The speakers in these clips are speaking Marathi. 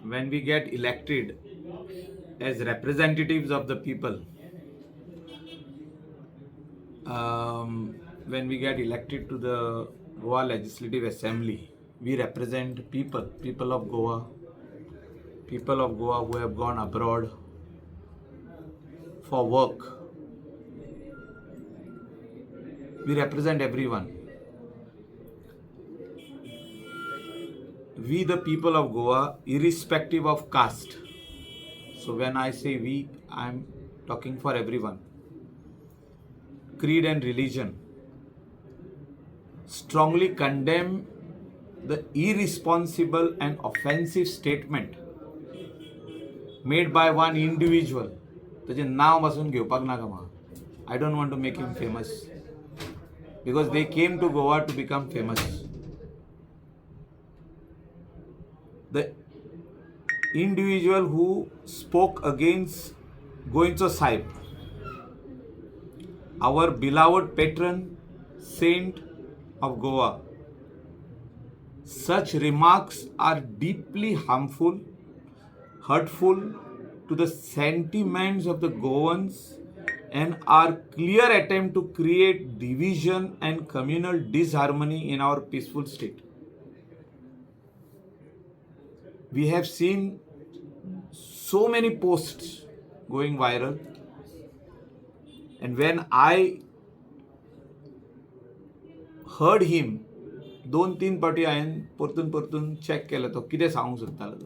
when we get elected as representatives of the people, when we get elected to the Goa Legislative Assembly, we represent people of Goa, who have gone abroad for work. We represent everyone. We, the people of Goa, irrespective of caste. So when I say we, I'm talking for everyone. Creed and religion. Strongly condemn the irresponsible and offensive statement made by one individual. त्याचे नाव पासून घेवपाक नाका म्हाका. I don't want to make him famous because they came to Goa to become famous. The individual who spoke against Goencho Sahib, our beloved patron saint of Goa. Such remarks are deeply harmful, hurtful to the sentiments of the Goans and are clear attempt to create division and communal disharmony in our peaceful state. We have seen so many posts going viral, and when I heard him, 2-3 फावटी हांवें परतून परतून चॅक केलो तो कितें सांगूंक सोदतालो तो.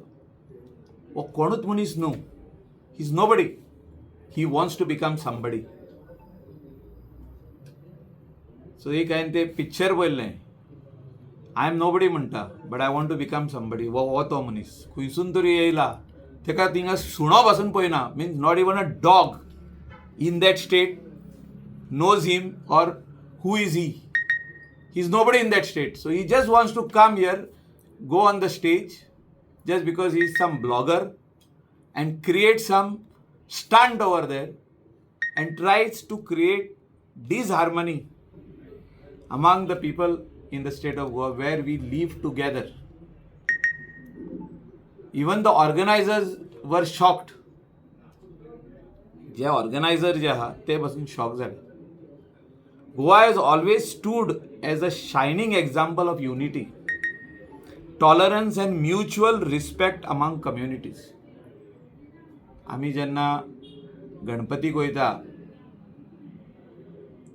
वो कोणूच मनीस न्हू. He is nobody. He wants to become somebody. So एक हांवें तें पिक्चर पळयल्लें. आय एम नोबडी म्हणटा but I want to become somebody. वो तो मनीस खंयसून तरी येयला. ताका थिंगा सुणो पासून पळयना. Means not even a dog in that state knows him or who is he. He's nobody in that state. So he just wants to come here, go on the stage just because he's some blogger and create some stunt over there and tries to create disharmony among the people in the state of Goa where we live together. Even the organizers were shocked. जे ऑर्गनायझर जे आहात ते पासून शॉक झाले. Goa has always stood as a shining example of unity, tolerance and mutual respect among communities. आम्ही जेन्ना गणपतीक वयता,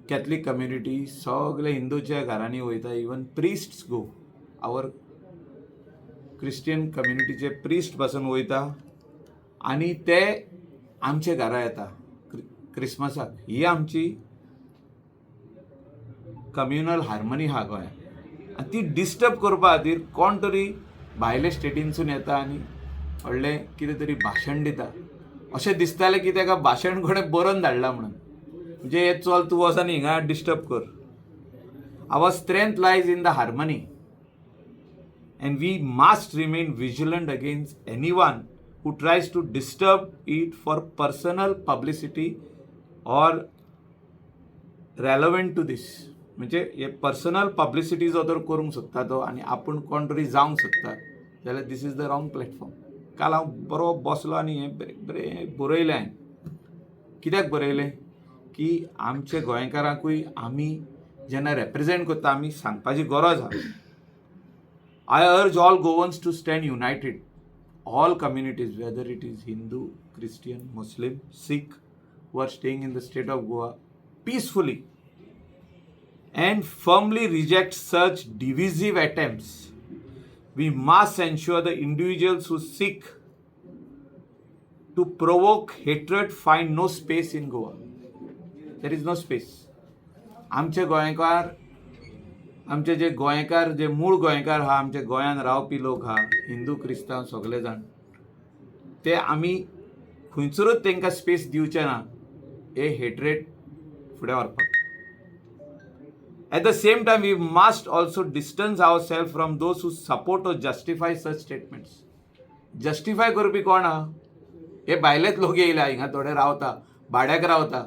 कॅथलीक कम्युनिटी सगळे हिंदूच्या घरांनी वयता. इवन प्रिस्ट्स गो. आवर क्रिश्चियन कम्युनिटीचे प्रिस्ट पासून वयता आनी ते आमच्या घरा येता क्रिसमसाक. ही आमची कम्युनल हार्मनी हा गोंयांत. आनी ती डिस्टर्ब करपा खातीर कोण तरी भायले स्टेटीनसून येता आनी व्हडलें कितें तरी भाशण दिता. अशें दिसतालें की ताका भाशण कोणें बरोवन धाडलां म्हणून. म्हणजे हे चल तूं वच आनी हिंगा डिस्टर्ब कर. Our strength lies in the harmony and we must remain vigilant against anyone who tries to disturb it for personal publicity or relevant to this. म्हणजे हे पर्सनल पब्लिसिटी जो तर करूंक सोदता तो आनी आपूण कोण तरी जावंक सोदता जाल्यार this is the wrong platform. काल हांव बरो बसलो आनी हें बरें बरयलें हांवें. कित्याक बरयलें की आमचे गोंयकारांकूय आमी जेन्ना रेप्रेजेंट करता आमी सांगपाची गरज आहा. I urge all Goans to stand united, all communities, whether it is Hindu, Christian, Muslim, Sikh, who are staying in the state of Goa peacefully, and firmly reject such divisive attempts. We must ensure the individuals who seek to provoke hatred find no space in Goa. There is no space. आमचे गोंयकार, आमचे जे गोंयकार, जे मूळ गोंयकार आहा, आमचे गोंयान रावपी लोक आहा, हिंदू क्रिस्तांव सगळे जाण, ते आमी खंयसरूच तांकां स्पेस दिवचे ना हे हेट्रेड फुडें व्हरपाक. At the same time, we must also distance ourselves from those who support or justify such statements. Justify करपी कोण आहा? हे भायलेच लोक येयला हिंगा, थोडे रावता, भाड्याक रावता,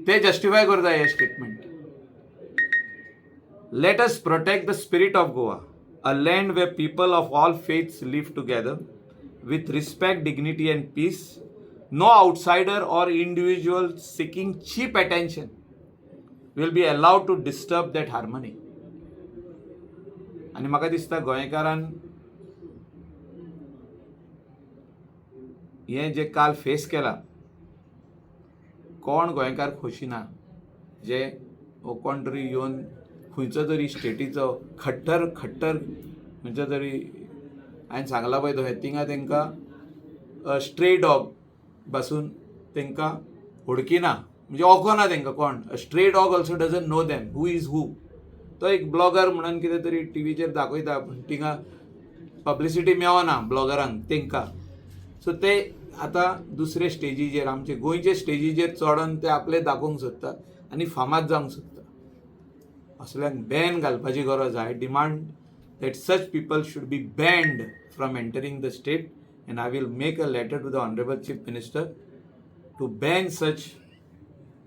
ते जस्टिफाय करता हे statement. Let us protect the spirit of Goa, a land where people of all faiths live together with respect, dignity, and peace. No outsider or individual seeking cheap attention will be allowed to disturb that harmony. आणि म्हाका दिसता गोंयकारान हे जे काल फेस केला, कोण गोंयकार खोशी ना जे हो कोण तरी येवन खंयचो तरी स्टेटीचो खट्टर खंयचो तरी हांवें सांगला पळय तो थिंगा तांकां स्ट्रे डॉग बसून तांकां हुडकिना म्हणजे वळखना तांकां कोण. Stray dog also doesn't know them who is who. तो एक ब्लॉगर म्हणून कितें तरी टीव्हीचेर दाखयता पूण थिंगा पब्लिसिटी मेळना ब्लॉगरांक तांकां. सो ते आतां दुसरे स्टेजीचेर आमचे गोंयचे स्टेजीचेर चडोन ते आपले दाखोवंक सोदता आनी फामाद जावंक सोदता. असल्यांक बॅन घालपाची गरज आहा. I demand that such people should be banned from entering the state, and I will make a letter to the Honorable Chief Minister to ban such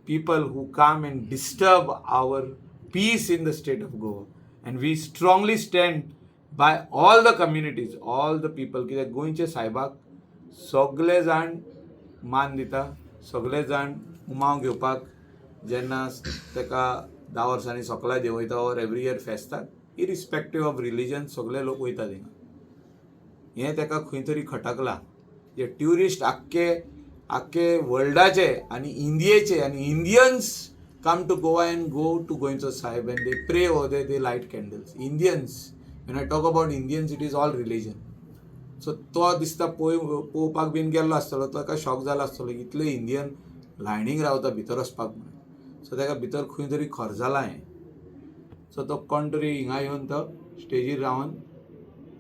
people who come and disturb our peace in the state of Goa. And we strongly stand by all the communities, all the people. कित्याक गोंयचे सायबाक सगळे जाण मान दिता, सगळे जाण उमाव घेवपाक जेन्ना ताका 10 वर्सांनी सगळ्या देंवयता ऑर एवरी इयर फेस्ताक इरिस्पेक्टीव ऑफ रिलीजन सगळे लोक वयता थिंगा. हें ताका खंय तरी खटकलां. जे ट्युरिस्ट आख्खे वर्ल्डाचे आनी इंडियेचे आनी Indians come to Goa and go to गोंयचो साहेब and they pray over they light candles. Indians, when I talk about Indians it is all religion. So तो दिसता पळोवपाक बीन गेल्लो आसतलो, ताका शॉक जालो आसतलो इतले इंडियन लायनीक रावता भितर वचपाक म्हणून. सो ताका भितर खंय तरी खर जालां हें. सो तो कोण तरी हिंगा येवन तो स्टेजीर रावन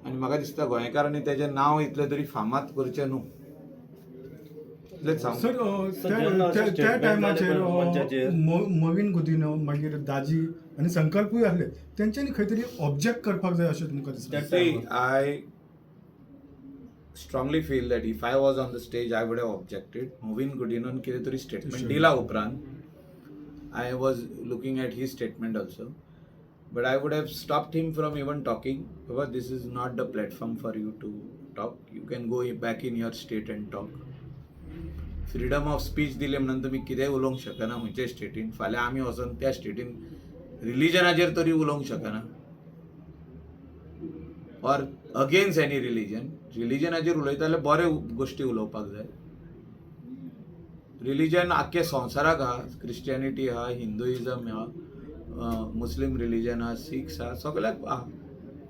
आनी म्हाका दिसता गोंयकारांनी तेजें नांव इतलें तरी फामाद करचें न्हू. इतलेंच सांग. सर त्या टायमाचेर मोविन गुदिनो मागीर दाजी आनी संकल्पूय आहले तेंच्यांनी खंय तरी ऑब्जेक्ट करपाक जाय अशें तुमकां दिसता? I strongly feel that if I was on the stage, I would have objected. Movin Gudinon कितें तरी स्टेटमेंट दिला उपरांत I was looking at his statement also, but I would have stopped him from even talking because this is not the platform for you to talk. You can go back in your state and talk. Freedom of speech दिले म्हणून तुम्ही कितेंय उलोवंक शकना खंयचे स्टेटीन. फाल्यां आमी वचोन त्या स्टेटीन रिलीजनाचेर तरी उलोवंक शकना ऑर अगेन्स्ट एनी रिलीजन. रिलीजनाचेर उलयता जाल्यार बरे गोश्टी उलोवपाक जाय. रिलीजन आख्खे संवसाराक आहा. क्रिश्चियनिटी आहा, हिंदुइजम आहा, मुस्लीम रिलीजन आहा, सिख्स आहा, सगळ्याक आहा.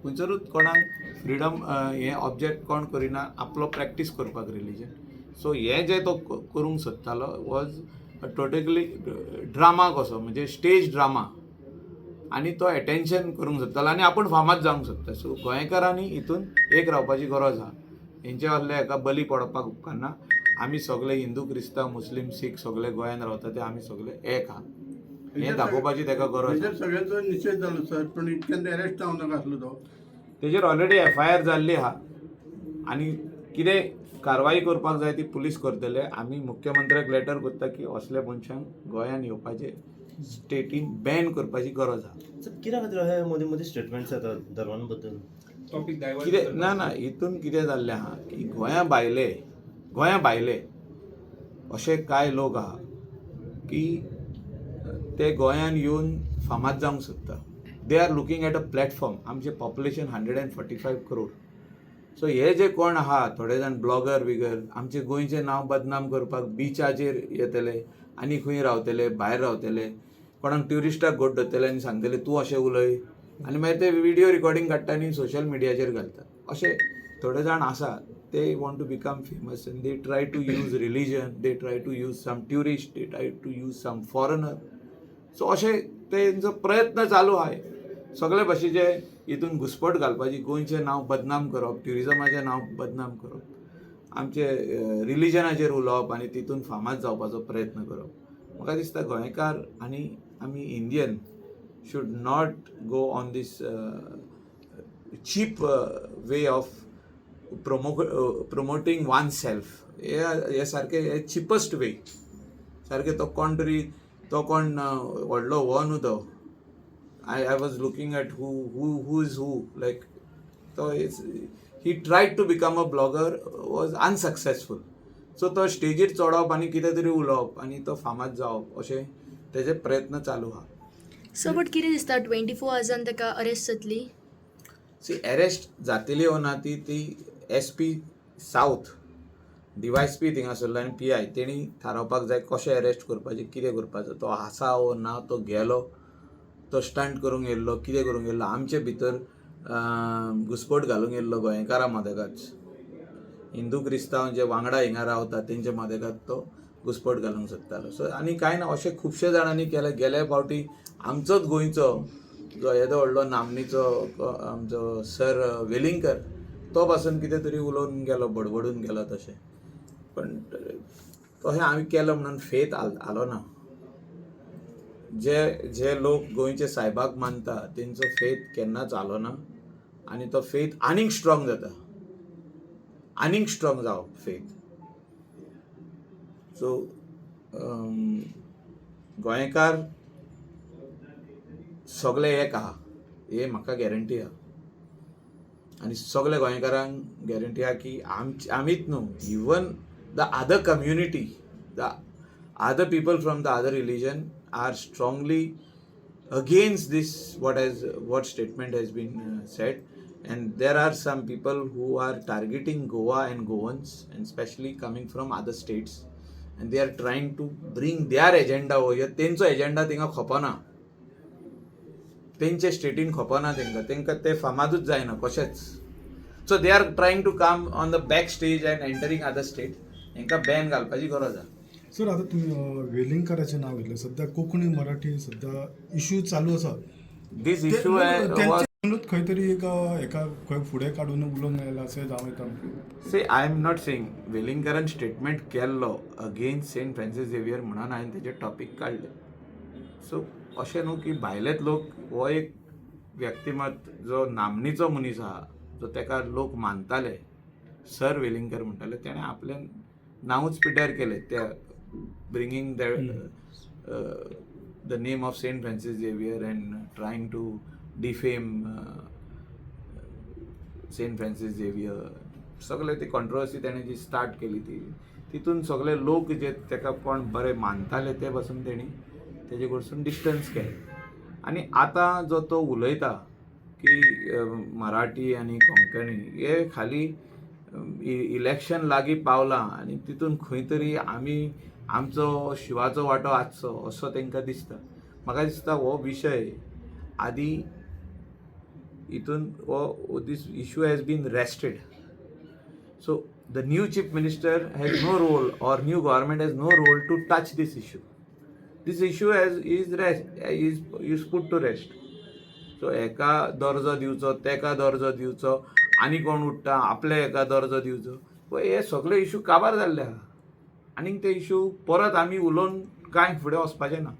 खंयसरूच कोणाक फ्रीडम हें ऑब्जेक्ट कोण करिना आपलो प्रॅक्टीस करपाक रिलीजन. सो हें जें तो करूंक सोदतालो वॉज टोटली ड्रामा कसो म्हणजे स्टेज ड्रामा आनी तो एटेन्शन करूंक सोदतालो आनी आपूण फामाद जावंक सोदता. सो गोंयकारांनी हितून एक रावपाची गरज आहा. हेंचे असले हेका बली पडपाक उपकारना. आमी सगळे हिंदू क्रिस्तांव मुस्लीम सीख सगळे गोंयांत रावता ते आमी सगळे एक आहा हें दाखोवपाची ताका गरज. सगळ्यांचो निश्चय जालो सर, पण इतक्यान अरेस्ट जावंक नाका आसलो तो. तेजेर ऑलरेडी FIR जाल्ली आहा आनी कितें कारवाई करपाक जाय ती पुलीस करतले. आमी मुख्यमंत्र्याक लेटर करता की असल्या मनशांक गोंयांत येवपाचे स्टेटीन बॅन करपाची गरज आहा. कित्याक खातीर हे मदीं मदीं स्टेटमेंट्स येतात धर्मान बद्दल? कितें ना हितून कितें जाल्लें आहा की गोंया भायले अशे कांय लोक आहा की ते गोंयान येवन फामाद जावंक सोदता. They are looking at a platform. आमचें पॉप्युलेशन 145 crore. सो हे जे कोण आहा थोडे जाण ब्लॉगर बिगर आमचे गोंयचें नांव बदनाम करपाक बिचाचेर येतले आनी खंय रावतले, भायर रावतले, कोणाक ट्युरिस्टाक घोट धरतले आनी सांगतले तूं अशें उलय आनी मागीर ते व्हिडिओ रिकॉर्डिंग काडटा आनी सोशल मिडियाचेर घालतात. अशे थोडे जाण आसा ते want to become famous and they try to use religion, they try to use some tourist, they try to use some foreigner. So अशे तेंचो प्रयत्न चालू आहे सगळे भाशेचे हितून घुसपट घालपाची, गोंयचें नांव बदनाम करप, ट्युरिजमाचें नांव बदनाम करप, आमचे रिलीजनाचेर उलोवप आनी तितून फामाद जावपाचो प्रयत्न करप. म्हाका दिसता गोंयकार आनी आमी Indian should not go on this cheap way of promoting oneself. हे सारके हे cheapest way. सारके तो कोण तरी तो कोण व्हडलो हो न्हू तो. I was looking at who is who, like तो ही tried to become a blogger was unsuccessful. So तो स्टेजीर चडप आनी कितें तरी उलोवप आनी तो फामाद जावप अशें तेजे प्रयत्न चालू आहा. सो बट कितें दिसता 24 आवर्सान ताका अरेस्ट जातली? सी अरेस्ट जातली ओ ना ती SP सावथ DYSP थिंग आसलो आनी PI तेणी थारावपाक जाय कशें अरेस्ट करपाचें, कितें करपाचो, तो आसा ओ ना, तो गेलो, तो स्टंट करूंक येयल्लो, कितें करूंक येयल्लो, आमचे भितर घुसपट घालूंक येयल्लो गोंयकारां मदेगाच, हिंदू क्रिस्तांव जे वांगडा हिंगा रावता तेंचे मदेगात तो घुसपट घालूंक सोदतालो. सो आनी कांय ना, अशें खुबशे जाणांनी केलें. गेल्या फावटी आमचोच गोंयचो जो येदो व्हडलो नामनेचो आमचो सर वेलिंगकर तो पासून कितें तरी उलोवन गेलो, बडबडून गेलो तशें. पण तशें हांवें केलो म्हणून फेथ आलो ना. जे लोक गोंयचे सायबाक मानता तेंचो फेथ केन्नाच आलो ना आनी तो फेथ आनीक स्ट्रॉंग जाता, आनीक स्ट्रॉंग जावप फेथ. सो गोंयकार सगळे एक आहा हे म्हाका गॅरंटी आहा. आनी सगळे गोंयकारांक गॅरंटी आहा की आमीच न्हू, even the other community, the other people from the other religion are strongly against this what statement has been said, and there are some people who are targeting Goa and Goans, and especially coming from other states, and they are trying to bring their agenda over here. तेंचो एजेंडा तिंगा खपना, तेंचे स्टेटीन खपना, तेंका ते फामादूच जायना कशेंच. So they are trying to come on the back stage and entering other state. हेंका बॅन घालपाची गरज आहा. सर आता तुम्ही वेलिंगकराचें नाव घेतलें. सध्या कोंकणी मराठी सध्या इश्यू चालू आसा. This issue was खंय तरी एका खंय फुडें काडून उलोवंक मेळला अशें जावं येता. Say I am not saying वेलिंगकरान स्टेटमेंट केल्लो अगेन्स्ट सेंट फ्रांसीस झेवियर म्हणून हांवें तेजे टॉपीक काडले. सो अशें न्हू की भायलेच लोक, हो एक व्यक्तिमत जो नामनेचो मनीस आहा, जो तेका लोक मानताले, सर वेलिंगकर म्हणटाले, तेणें आपलें नांवूच पिड्ड्यार केलें त्या bringing the name of Saint Francis Xavier and trying to defame Saint Francis Xavier. सगळे ती कॉन्ट्रोवर्सी तेणें जी स्टार्ट केली तितून सगळे लोक जे तेका कोण बरे मानताले ते पासून तेणी तेजे कडसून डिस्टन्स केलें. आनी आतां जो तो उलयता की मराठी आनी कोंकणी हे खाली इलेक्शन लागीं पावलां आनी तितून खंय तरी आमी आमचो शिवाचो वांटो आसचो असो तांकां दिसता. म्हाका दिसता हो विशय आदी हितून this issue has been rested. So the new chief minister has no role or new government has no role to touch this issue. This issue is put to rest. सो एका दर्जो दिवचो, तेका दर्जो दिवचो, आनी कोण उठटा आपल्या एका दर्जो दिवचो, पळय हे सगळे इश्यू काबार जाल्ले आहा. आनीक ते इश्यू परत आमी उलोवन कांय फुडें वचपाचें ना.